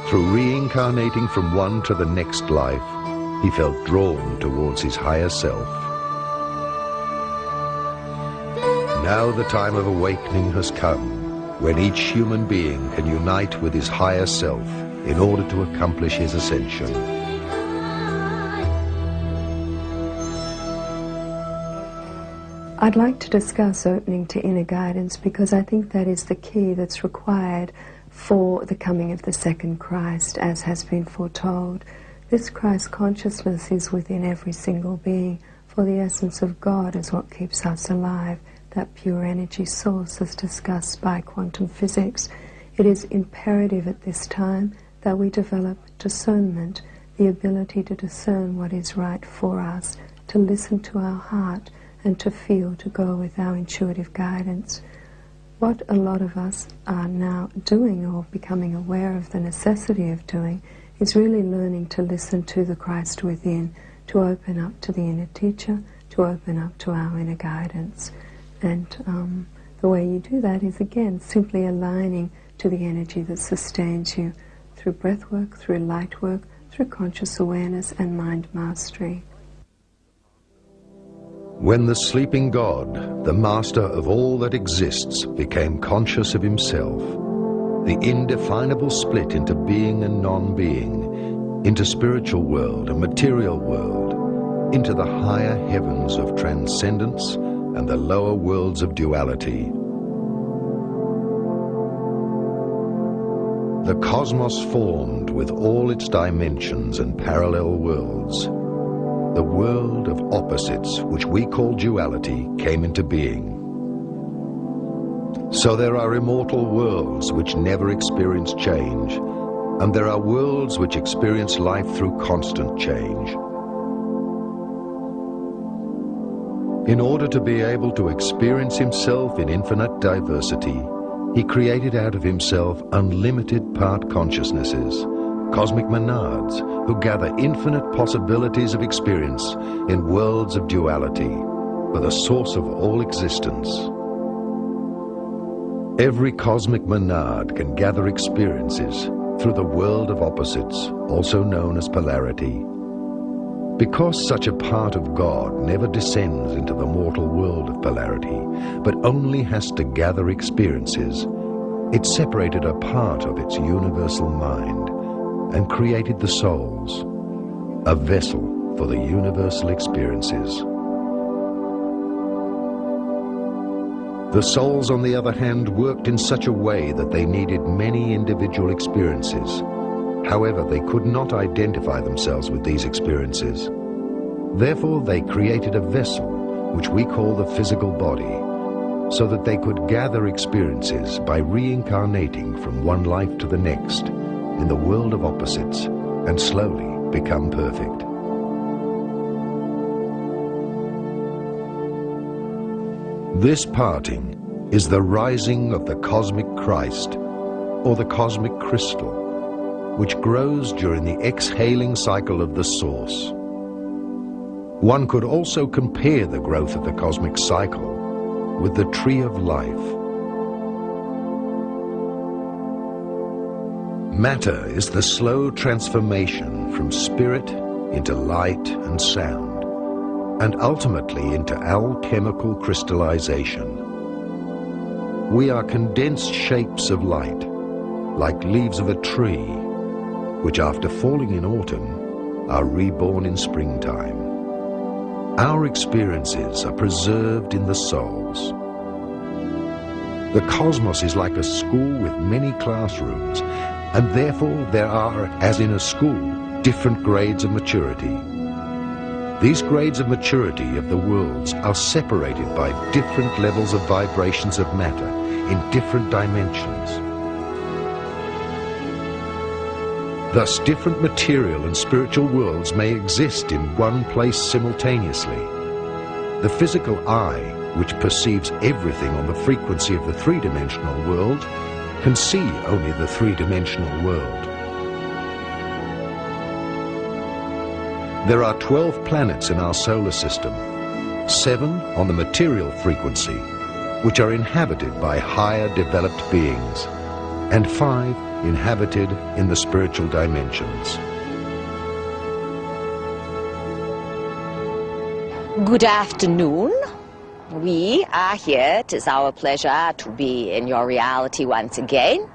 Through reincarnating from one to the next life, he felt drawn towards his higher self. Now the time of awakening has come, when each human being can unite with his higher self in order to accomplish his ascension. I'd like to discuss opening to inner guidance because I think that is the key that's required for the coming of the second Christ, as has been foretold. This Christ consciousness is within every single being, for the essence of God is what keeps us alive, that pure energy source as discussed by quantum physics. It is imperative at this time that we develop discernment, the ability to discern what is right for us, to listen to our heart, and to feel, to go with our intuitive guidance. What a lot of us are now doing, or becoming aware of the necessity of doing, is really learning to listen to the Christ within, to open up to the inner teacher, to open up to our inner guidance. And the way you do that is, again, simply aligning to the energy that sustains you through breath work, through light work, through conscious awareness and mind mastery. When the sleeping God, the master of all that exists, became conscious of himself, the indefinable split into being and non-being, into spiritual world and material world, into the higher heavens of transcendence and the lower worlds of duality. The cosmos formed with all its dimensions and parallel worlds. The world of opposites, which we call duality, came into being. So there are immortal worlds which never experience change, and there are worlds which experience life through constant change. In order to be able to experience himself in infinite diversity, he created out of himself unlimited part consciousnesses, cosmic monads, who gather infinite possibilities of experience in worlds of duality, for the source of all existence. Every cosmic monad can gather experiences through the world of opposites, also known as polarity. Because such a part of God never descends into the mortal world of polarity, but only has to gather experiences, it separated a part of its universal mind and created the souls, a vessel for the universal experiences. The souls, on the other hand, worked in such a way that they needed many individual experiences. However, they could not identify themselves with these experiences. Therefore, they created a vessel, which we call the physical body, so that they could gather experiences by reincarnating from one life to the next in the world of opposites and slowly become perfect. This parting is the rising of the cosmic Christ, or the cosmic crystal, which grows during the exhaling cycle of the source. One could also compare the growth of the cosmic cycle with the tree of life. Matter is the slow transformation from spirit into light and sound, and ultimately into alchemical crystallization. We are condensed shapes of light, like leaves of a tree, which after falling in autumn are reborn in springtime. Our experiences are preserved in the souls. The cosmos is like a school with many classrooms, and therefore there are, as in a school, different grades of maturity. These grades of maturity of the worlds are separated by different levels of vibrations of matter in different dimensions. Thus, different material and spiritual worlds may exist in one place simultaneously. The physical eye, which perceives everything on the frequency of the three-dimensional world, can see only the three-dimensional world. There are 12 planets in our solar system, 7 on the material frequency, which are inhabited by higher developed beings, and 5 inhabited in the spiritual dimensions. Good afternoon. We are here. It is our pleasure to be in your reality once again.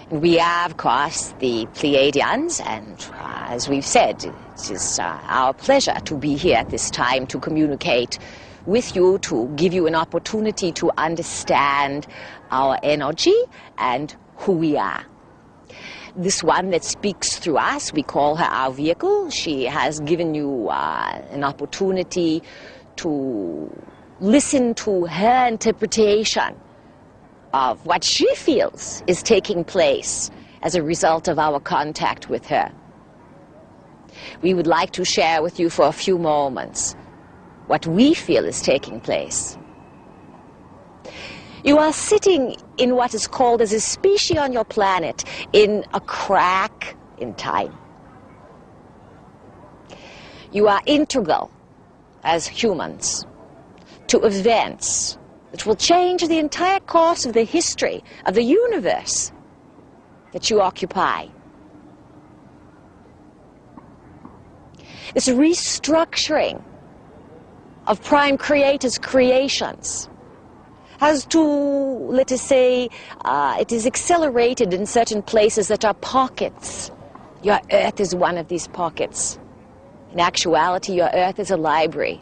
And we are, of course, the Pleiadians, and as we've said, it is our pleasure to be here at this time to communicate with you, to give you an opportunity to understand our energy and who we are. This one that speaks through us, we call her our vehicle. She has given you an opportunity to listen to her interpretation of what she feels is taking place as a result of our contact with her. We would like to share with you for a few moments what we feel is taking place. You are sitting in what is called as a species on your planet in a crack in time. You are integral as humans to events that will change the entire course of the history of the universe that you occupy. This restructuring of Prime Creator's creations has to, let us say, it is accelerated in certain places that are pockets. Your Earth is one of these pockets. In actuality, your Earth is a library.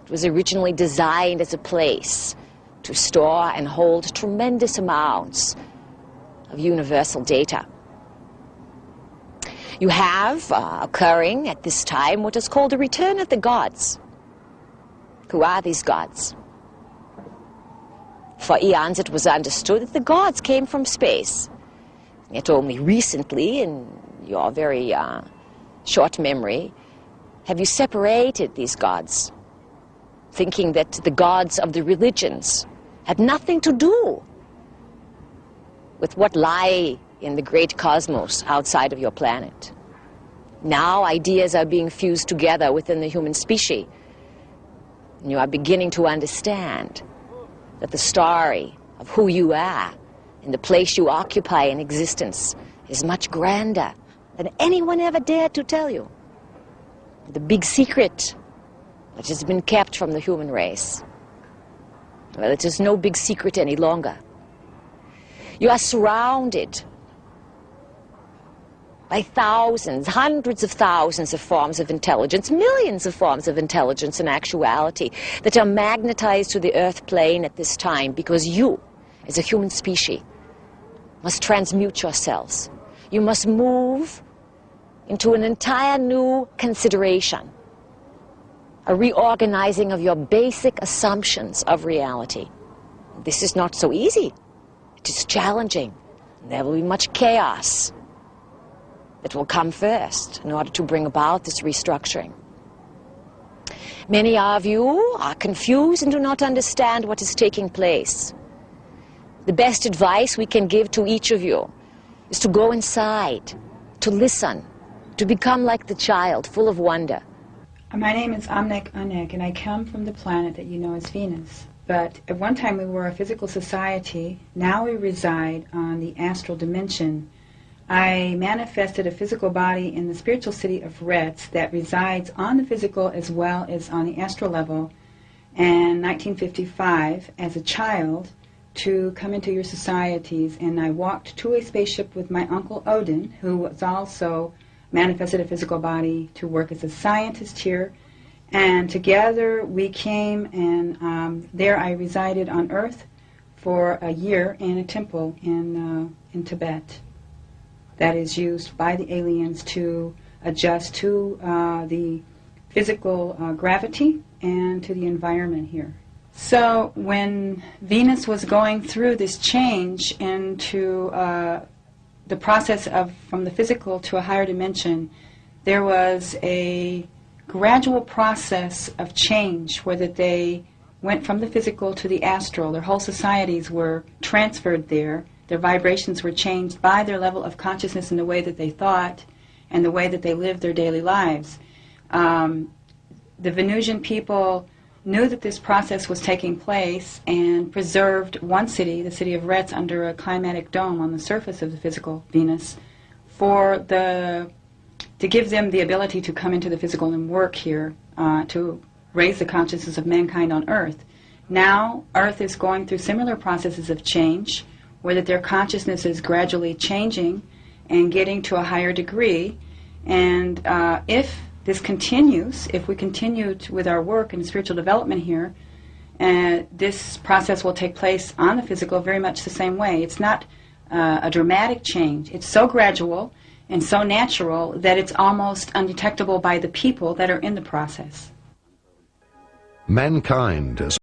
It was originally designed as a place to store and hold tremendous amounts of universal data. You have occurring at this time what is called the return of the gods. Who are these gods? For eons it was understood that the gods came from space. Yet only recently, in your very short memory, have you separated these gods, thinking that the gods of the religions had nothing to do with what lie in the great cosmos outside of your planet. Now ideas are being fused together within the human species, and you are beginning to understand that the story of who you are and the place you occupy in existence is much grander than anyone ever dared to tell you. The big secret that has been kept from the human race. Well, it is no big secret any longer. You are surrounded by thousands, hundreds of thousands of forms of intelligence, millions of forms of intelligence in actuality, that are magnetized to the earth plane at this time because you, as a human species, must transmute yourselves. You must move into an entire new consideration, a reorganizing of your basic assumptions of reality. This is not so easy. It is challenging. There will be much chaos that will come first in order to bring about this restructuring. Many of you are confused and do not understand what is taking place. The best advice we can give to each of you is to go inside, to listen, to become like the child, full of wonder. My name is Amnek Anek, and I come from the planet that you know as Venus. But at one time we were a physical society. Now we reside on the astral dimension. I manifested a physical body in the spiritual city of Retz that resides on the physical as well as on the astral level. And 1955, as a child, to come into your societies, and I walked to a spaceship with my uncle Odin, who was also manifested a physical body to work as a scientist here. And together we came, and there I resided on Earth for a year in a temple in Tibet that is used by the aliens to adjust to the physical gravity and to the environment here. So when Venus was going through this change into the process of from the physical to a higher dimension, there was a gradual process of change where that they went from the physical to the astral. Their whole societies were transferred there. Their vibrations were changed by their level of consciousness and the way that they thought and the way that they lived their daily lives. The Venusian people knew that this process was taking place and preserved one city, the city of Retz, under a climatic dome on the surface of the physical Venus to give them the ability to come into the physical and work here to raise the consciousness of mankind on Earth. Now, Earth is going through similar processes of change, where that their consciousness is gradually changing and getting to a higher degree. And if this continues, if we continue with our work and spiritual development here, this process will take place on the physical very much the same way. It's not a dramatic change. It's so gradual and so natural that it's almost undetectable by the people that are in the process. Mankind has